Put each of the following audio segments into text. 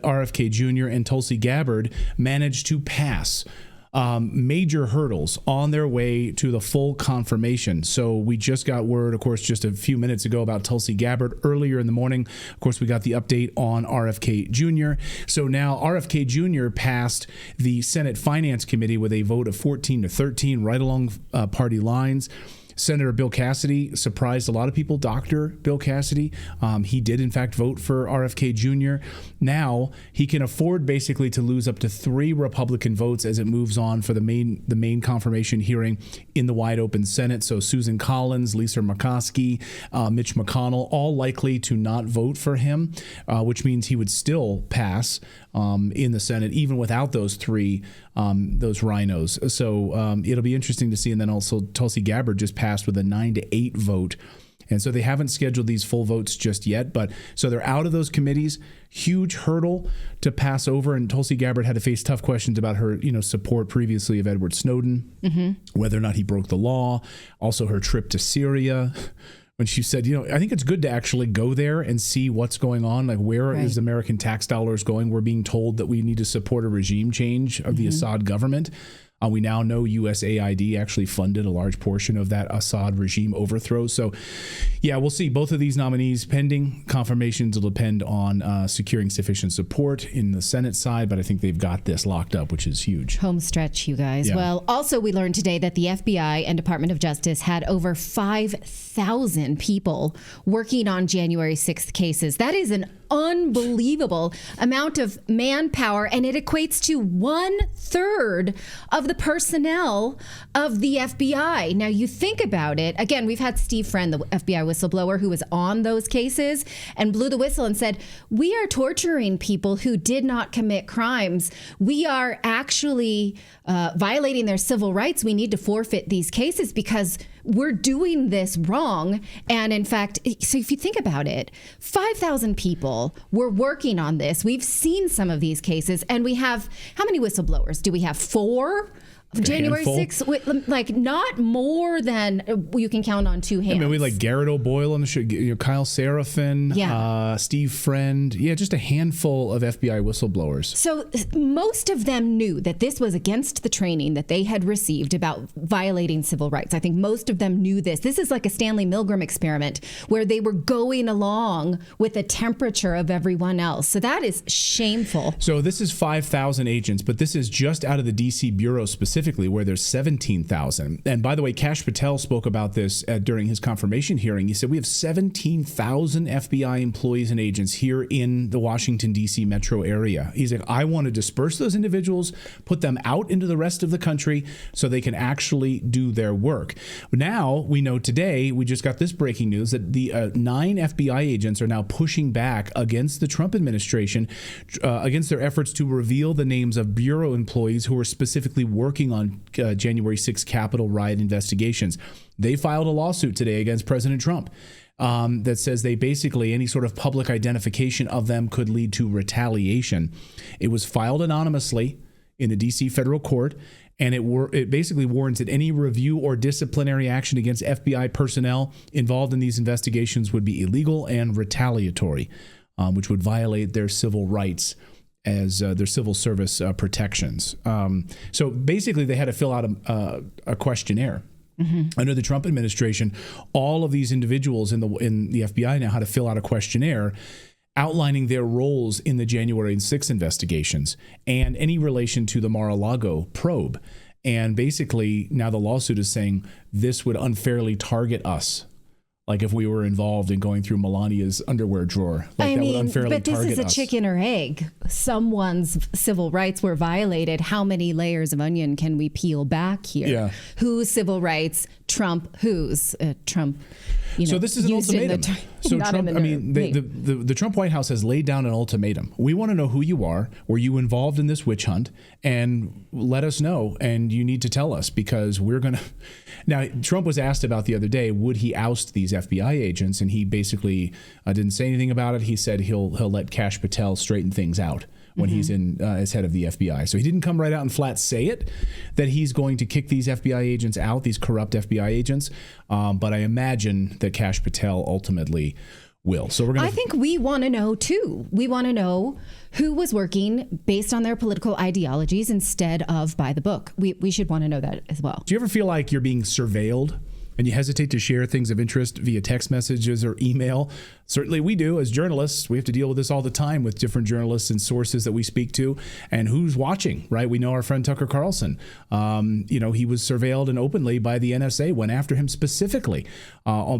RFK Jr. and Tulsi Gabbard managed to pass major hurdles on their way to the full confirmation. So we just got word, of course, just a few minutes ago about Tulsi Gabbard earlier in the morning. Of course, we got the update on RFK Jr. So now RFK Jr. passed the Senate Finance Committee with a vote of 14-13 right along party lines. Senator Bill Cassidy surprised a lot of people. Dr. Bill Cassidy, he did in fact vote for RFK Jr. Now he can afford basically to lose up to 3 Republican votes as it moves on for the main confirmation hearing in the wide open Senate. So Susan Collins, Lisa Murkowski, Mitch McConnell, all likely to not vote for him, which means he would still pass in the Senate even without those 3 those rhinos. So it'll be interesting to see. And then also Tulsi Gabbard just passed with a 9-8 vote. And so they haven't scheduled these full votes just yet. But so they're out of those committees. Huge hurdle to pass over. And Tulsi Gabbard had to face tough questions about her, support previously of Edward Snowden, whether or not he broke the law. Also her trip to Syria, when she said, I think it's good to actually go there and see what's going on. Like, where is American tax dollars going? We're being told that we need to support a regime change of the Assad government. We now know USAID actually funded a large portion of that Assad regime overthrow. So, yeah, we'll see. Both of these nominees pending. Confirmations will depend on securing sufficient support in the Senate side, but I think they've got this locked up, which is huge. Home stretch, you guys. Yeah. Well, also we learned today that the FBI and Department of Justice had over 5,000 people working on January 6th cases. That is an unbelievable amount of manpower, and it equates to 1/3 of the personnel of the FBI. Now, you think about it. Again, we've had Steve Friend, the FBI whistleblower, who was on those cases and blew the whistle and said, we are torturing people who did not commit crimes. We are actually violating their civil rights. We need to forfeit these cases because we're doing this wrong. And in fact, so if you think about it, 5,000 people were working on this. We've seen some of these cases, and we have, how many whistleblowers? Do we have 4? January 6th, like not more than you can count on 2 hands. I mean, we like Garrett O'Boyle on the show, Kyle Seraphin, Steve Friend. Yeah, just a handful of FBI whistleblowers. So most of them knew that this was against the training that they had received about violating civil rights. I think most of them knew this. This is like a Stanley Milgram experiment where they were going along with the temperature of everyone else. So that is shameful. So this is 5,000 agents, but this is just out of the D.C. Bureau specifically, where there's 17,000. And by the way, Kash Patel spoke about this during his confirmation hearing. He said, we have 17,000 FBI employees and agents here in the Washington, D.C. metro area. He's like, I want to disperse those individuals, put them out into the rest of the country so they can actually do their work. Now, we know today, we just got this breaking news that the 9 FBI agents are now pushing back against the Trump administration, against their efforts to reveal the names of Bureau employees who are specifically working on January 6th Capitol riot investigations. They filed a lawsuit today against President Trump that says they basically, any sort of public identification of them could lead to retaliation. It was filed anonymously in the D.C. federal court, and it basically warns that any review or disciplinary action against FBI personnel involved in these investigations would be illegal and retaliatory, which would violate their civil rights as their civil service protections. So basically, they had to fill out a questionnaire. Under the Trump administration, all of these individuals in the FBI now had to fill out a questionnaire outlining their roles in the January 6th investigations and any relation to the Mar-a-Lago probe. And basically, now the lawsuit is saying this would unfairly target us. Like if we were involved in going through Melania's underwear drawer. Like that would unfairly target us. But this is a chicken or egg. Someone's civil rights were violated. How many layers of onion can we peel back here? Yeah. Whose civil rights? Trump. Whose? Trump. So this is an ultimatum. So Trump, the Trump White House has laid down an ultimatum. We want to know who you are. Were you involved in this witch hunt? And let us know. And you need to tell us because we're going to. Now, Trump was asked about the other day, would he oust these FBI agents? And he basically didn't say anything about it. He said he'll let Kash Patel straighten things out when he's in as head of the FBI. So he didn't come right out and flat say it, that he's going to kick these FBI agents out, these corrupt FBI agents. But I imagine that Kash Patel ultimately will. So we're going I think we want to know too. We want to know who was working based on their political ideologies instead of by the book. We should want to know that as well. Do you ever feel like you're being surveilled and you hesitate to share things of interest via text messages or email? Certainly we do as journalists. We have to deal with this all the time with different journalists and sources that we speak to and who's watching, right? We know our friend Tucker Carlson. He was surveilled and openly by the NSA, went after him specifically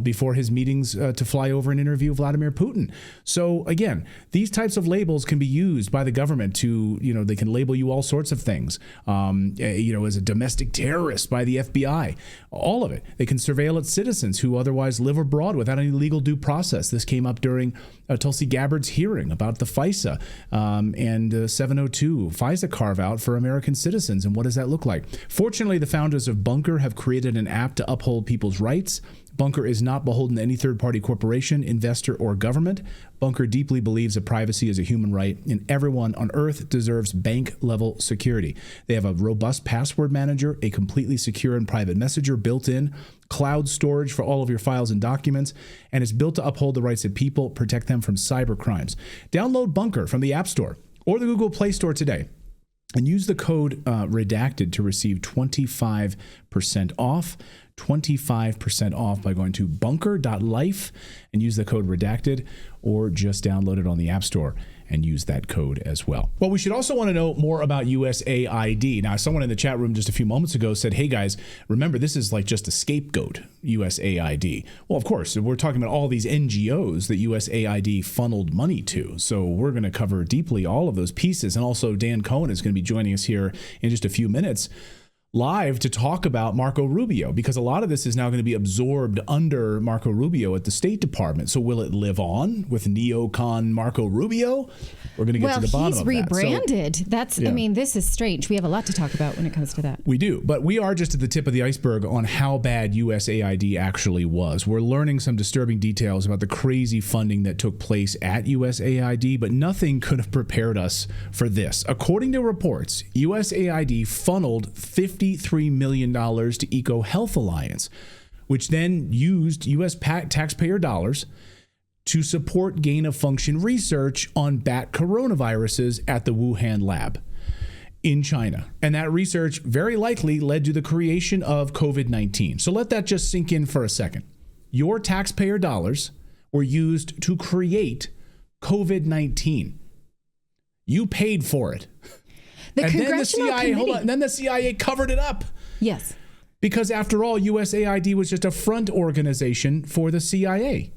before his meetings to fly over and interview Vladimir Putin. So again, these types of labels can be used by the government to, they can label you all sorts of things, as a domestic terrorist by the FBI, all of it. They can surveil its citizens who otherwise live abroad without any legal due process. This came up during Tulsi Gabbard's hearing about the FISA and 702 FISA carve-out for American citizens. And what does that look like? Fortunately, the founders of Bunker have created an app to uphold people's rights. Bunker is not beholden to any third-party corporation, investor, or government. Bunker deeply believes that privacy is a human right, and everyone on Earth deserves bank-level security. They have a robust password manager, a completely secure and private messenger built in, cloud storage for all of your files and documents, and it's built to uphold the rights of people, protect them from cyber crimes. Download Bunker from the App Store or the Google Play Store today and use the code Redacted to receive 25% off. 25% off by going to bunker.life and use the code Redacted, or just download it on the App Store and use that code as well. Well, we should also want to know more about USAID. Now, someone in the chat room just a few moments ago said, hey guys, remember this is like just a scapegoat, USAID. Well, of course, we're talking about all these NGOs that USAID funneled money to. So we're going to cover deeply all of those pieces. And also Dan Cohen is going to be joining us here in just a few minutes live to talk about Marco Rubio, because a lot of this is now going to be absorbed under Marco Rubio at the State Department. So will it live on with neocon Marco Rubio? We're going to get to the bottom of that. Well, he's rebranded. This is strange. We have a lot to talk about when it comes to that. We do, but we are just at the tip of the iceberg on how bad USAID actually was. We're learning some disturbing details about the crazy funding that took place at USAID, but nothing could have prepared us for this. According to reports, USAID funneled $53 million to EcoHealth Alliance, which then used U.S. taxpayer dollars to support gain-of-function research on bat coronaviruses at the Wuhan lab in China. And that research very likely led to the creation of COVID-19. So let that just sink in for a second. Your taxpayer dollars were used to create COVID-19. You paid for it. Then the CIA covered it up. Yes. Because after all, USAID was just a front organization for the CIA.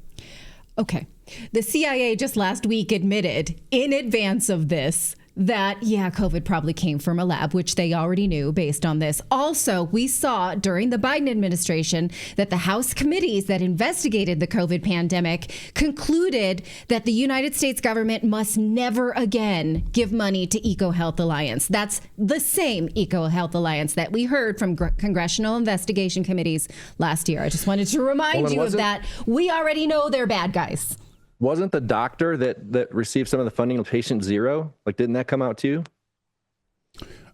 Okay. The CIA just last week admitted in advance of this that, COVID probably came from a lab, which they already knew based on this. Also, we saw during the Biden administration that the House committees that investigated the COVID pandemic concluded that the United States government must never again give money to EcoHealth Alliance. That's the same EcoHealth Alliance that we heard from congressional investigation committees last year. I just wanted to remind you of that. We already know they're bad guys. Wasn't the doctor that received some of the funding of patient zero? Didn't that come out too?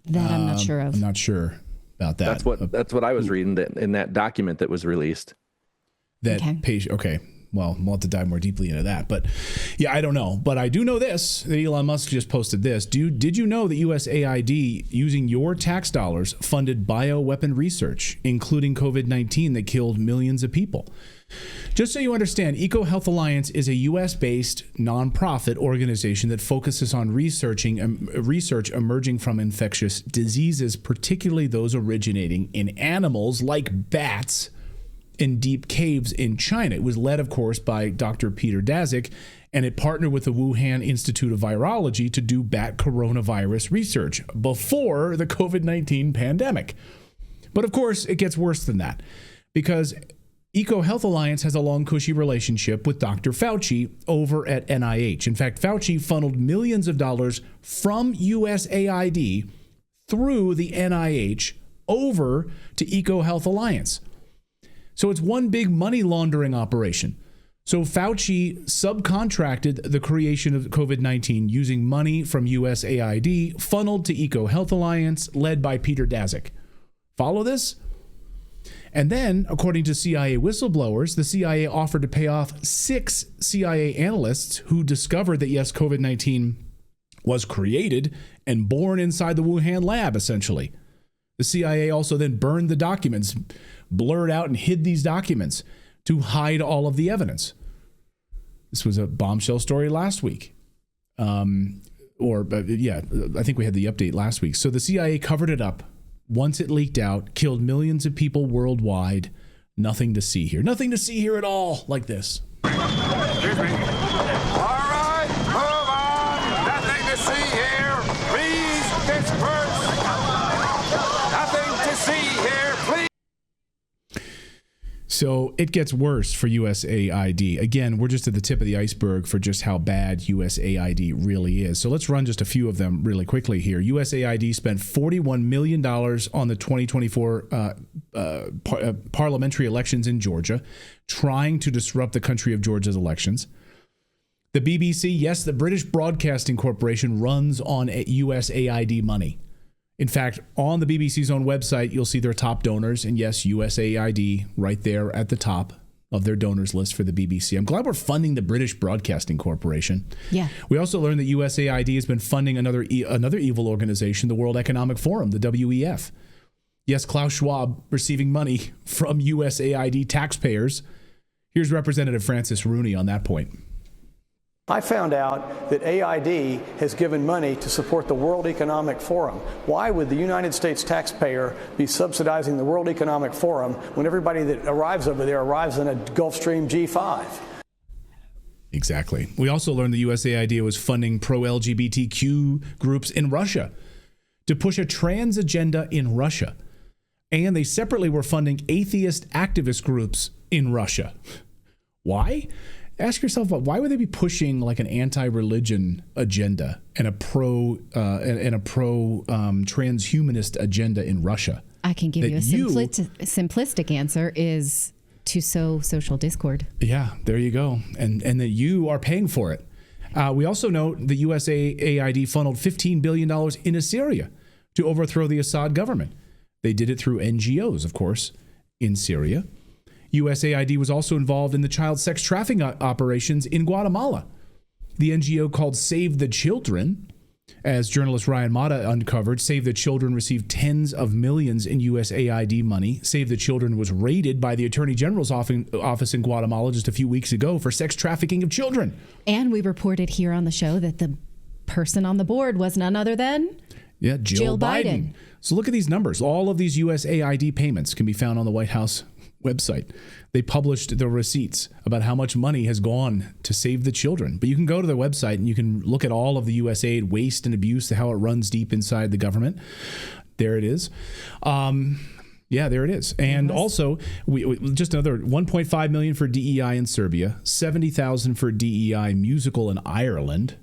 That I'm not sure of. I'm not sure about that. That's what I was reading in that document that was released. Patient. Okay. Well, we'll have to dive more deeply into that. But I don't know. But I do know this, that Elon Musk just posted this. Did you know that USAID, using your tax dollars, funded bioweapon research, including COVID-19 that killed millions of people? Just so you understand, EcoHealth Alliance is a U.S.-based nonprofit organization that focuses on research emerging from infectious diseases, particularly those originating in animals like bats in deep caves in China. It was led, of course, by Dr. Peter Daszak, and it partnered with the Wuhan Institute of Virology to do bat coronavirus research before the COVID-19 pandemic. But of course, it gets worse than that, because EcoHealth Alliance has a long, cushy relationship with Dr. Fauci over at NIH. In fact, Fauci funneled millions of dollars from USAID through the NIH over to EcoHealth Alliance. So it's one big money laundering operation. So Fauci subcontracted the creation of COVID-19 using money from USAID funneled to EcoHealth Alliance, led by Peter Daszak. Follow this? And then, according to CIA whistleblowers, the CIA offered to pay off 6 CIA analysts who discovered that, yes, COVID-19 was created and born inside the Wuhan lab, essentially. The CIA also then burned the documents, blurred out and hid these documents to hide all of the evidence. This was a bombshell story last week. I think we had the update last week. So the CIA covered it up. Once it leaked out, killed millions of people worldwide. Nothing to see here. Nothing to see here at all, like this. Excuse me. All right, move on. Nothing to see here. Please disperse. Nothing to see here, please. So it gets worse for USAID. Again, we're just at the tip of the iceberg for just how bad USAID really is. So let's run just a few of them really quickly here. USAID spent $41 million on the 2024 parliamentary elections in Georgia, trying to disrupt the country of Georgia's elections. The BBC, yes, the British Broadcasting Corporation runs on USAID money. In fact, on the BBC's own website, you'll see their top donors. And yes, USAID right there at the top of their donors list for the BBC. I'm glad we're funding the British Broadcasting Corporation. Yeah. We also learned that USAID has been funding another evil organization, the World Economic Forum, the WEF. Yes, Klaus Schwab receiving money from USAID taxpayers. Here's Representative Francis Rooney on that point. I found out that AID has given money to support the World Economic Forum. Why would the United States taxpayer be subsidizing the World Economic Forum when everybody that arrives over there arrives in a Gulfstream G5? Exactly. We also learned the USAID was funding pro-LGBTQ groups in Russia to push a trans agenda in Russia. And they separately were funding atheist activist groups in Russia. Why? Ask yourself, why would they be pushing like an anti-religion agenda and a pro transhumanist agenda in Russia? I can give you a simplistic answer is to sow social discord. Yeah, there you go. And that you are paying for it. We also know the USAID funneled $15 billion into Syria to overthrow the Assad government. They did it through NGOs, of course, in Syria. USAID was also involved in the child sex trafficking operations in Guatemala. The NGO called Save the Children, as journalist Ryan Mata uncovered, Save the Children received tens of millions in USAID money. Save the Children was raided by the Attorney General's office in Guatemala just a few weeks ago for sex trafficking of children. And we reported here on the show that the person on the board was none other than Jill Biden. So look at these numbers. All of these USAID payments can be found on the White House website. They published the receipts about how much money has gone to Save the Children. But you can go to their website and you can look at all of the USAID waste and abuse, how it runs deep inside the government. There it is. There it is. And also, we just another $1.5 million for DEI in Serbia, $70,000 for DEI musical in Ireland,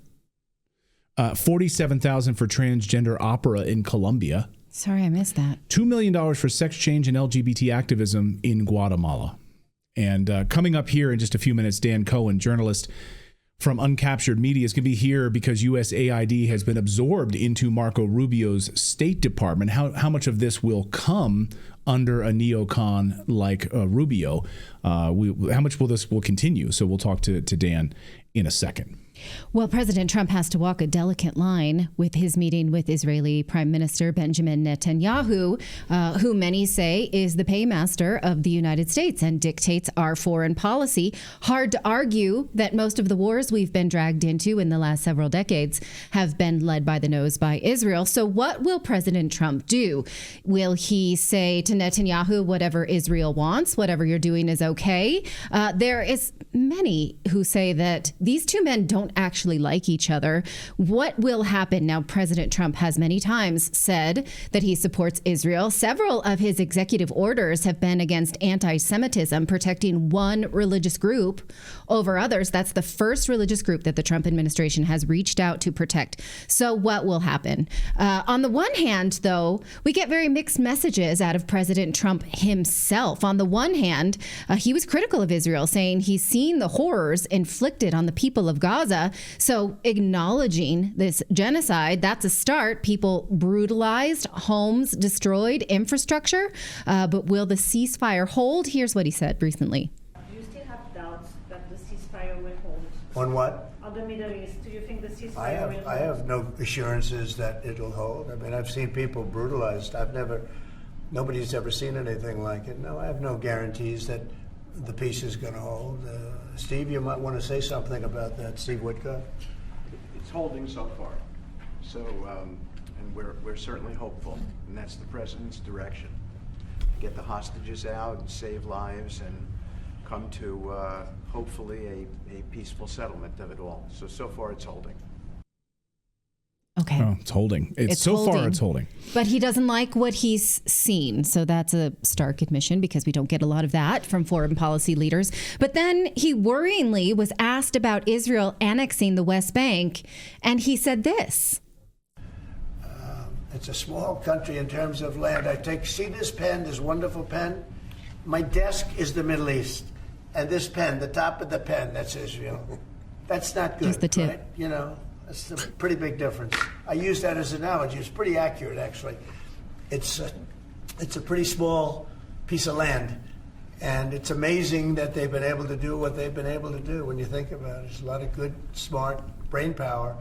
$47,000 for transgender opera in Colombia. Sorry, I missed that. $2 million for sex change and LGBT activism in Guatemala. And coming up here in just a few minutes, Dan Cohen, journalist from Uncaptured Media, is going to be here because USAID has been absorbed into Marco Rubio's State Department. How much of this will come under a neocon like Rubio? How much will this continue? So we'll talk to Dan in a second. Well, President Trump has to walk a delicate line with his meeting with Israeli Prime Minister Benjamin Netanyahu, who many say is the paymaster of the United States and dictates our foreign policy. Hard to argue that most of the wars we've been dragged into in the last several decades have been led by the nose by Israel. So what will President Trump do? Will he say to Netanyahu, whatever Israel wants, whatever you're doing is okay? There is many who say that these two men don't actually like each other. What will happen? Now, President Trump has many times said that he supports Israel. Several of his executive orders have been against anti-Semitism, protecting one religious group over others. That's the first religious group that the Trump administration has reached out to protect. So what will happen? On the one hand, though, we get very mixed messages out of President Trump himself. On the one hand, he was critical of Israel, saying he's seen the horrors inflicted on the people of Gaza Gaza. So acknowledging this genocide, that's a start. People brutalized, homes destroyed, infrastructure. But will the ceasefire hold? Here's what he said recently. Do you still have doubts that the ceasefire will hold? On what? On the Middle East, do you think the ceasefire will hold? I have no assurances that it'll hold. I mean, I've seen people brutalized. Nobody's ever seen anything like it. No, I have no guarantees that the peace is going to hold. Steve, you might want to say something about that. Steve Woodcock. It's holding so far. So, and we're certainly hopeful, and that's the president's direction. Get the hostages out and save lives and come to hopefully a peaceful settlement of it all. So far it's holding. Okay. Oh, it's holding. It's so holding. Far it's holding. But he doesn't like what he's seen. So that's a stark admission because we don't get a lot of that from foreign policy leaders. But then he worryingly was asked about Israel annexing the West Bank. And he said this. It's a small country in terms of land. See this pen, this wonderful pen? My desk is the Middle East. And this pen, the top of the pen, that's Israel. That's not good. Just the tip. Right? You know, that's a pretty big difference. I use that as an analogy. It's pretty accurate, actually. It's a pretty small piece of land. And it's amazing that they've been able to do what they've been able to do when you think about it. There's a lot of good, smart brain power.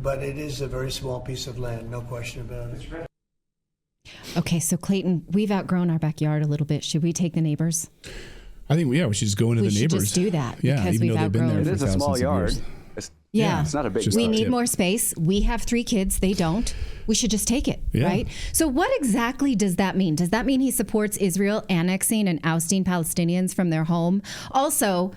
But it is a very small piece of land, no question about it. Okay, so Clayton, we've outgrown our backyard a little bit. Should we take the neighbors? I think, we should just go into the neighbors. We should just do that because even we've outgrown it. It is a small yard. It's not a big We need more space. We have 3 kids. They don't. We should just take it, right? So what exactly does that mean? Does that mean he supports Israel annexing and ousting Palestinians from their home? Also,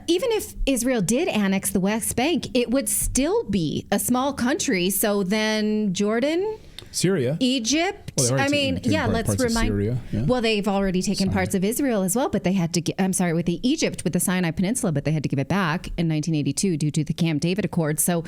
even if Israel did annex the West Bank, it would still be a small country. So then Jordan, Syria, Egypt. Let's remind. Syria, Well, they've already taken parts of Israel as well, but they had to. With Egypt, with the Sinai Peninsula, but they had to give it back in 1982 due to the Camp David Accord. So,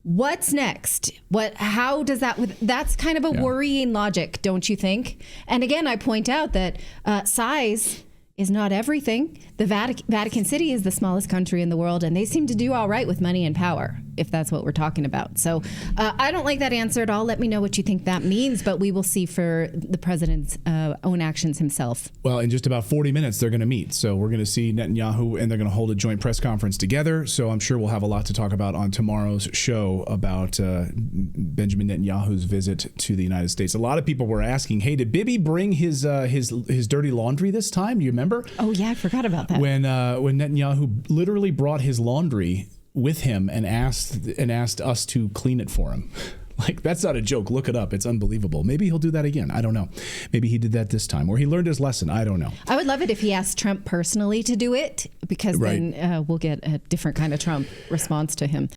what's next? How does that? That's kind of a worrying logic, don't you think? And again, I point out that size is not everything. The Vatican City is the smallest country in the world, and they seem to do all right with money and power, if that's what we're talking about. So I don't like that answer at all. Let me know what you think that means, but we will see for the president's own actions himself. Well, in just about 40 minutes, they're going to meet. So we're going to see Netanyahu, and they're going to hold a joint press conference together. So I'm sure we'll have a lot to talk about on tomorrow's show about Benjamin Netanyahu's visit to the United States. A lot of people were asking, hey, did Bibi bring his dirty laundry this time? Do you remember? Oh, yeah, I forgot about that. When Netanyahu literally brought his laundry with him and asked us to clean it for him. Like, that's not a joke. Look it up. It's unbelievable. Maybe he'll do that again. I don't know. Maybe he did that this time, or he learned his lesson. I don't know. I would love it if he asked Trump personally to do it, because then we'll get a different kind of Trump response to him.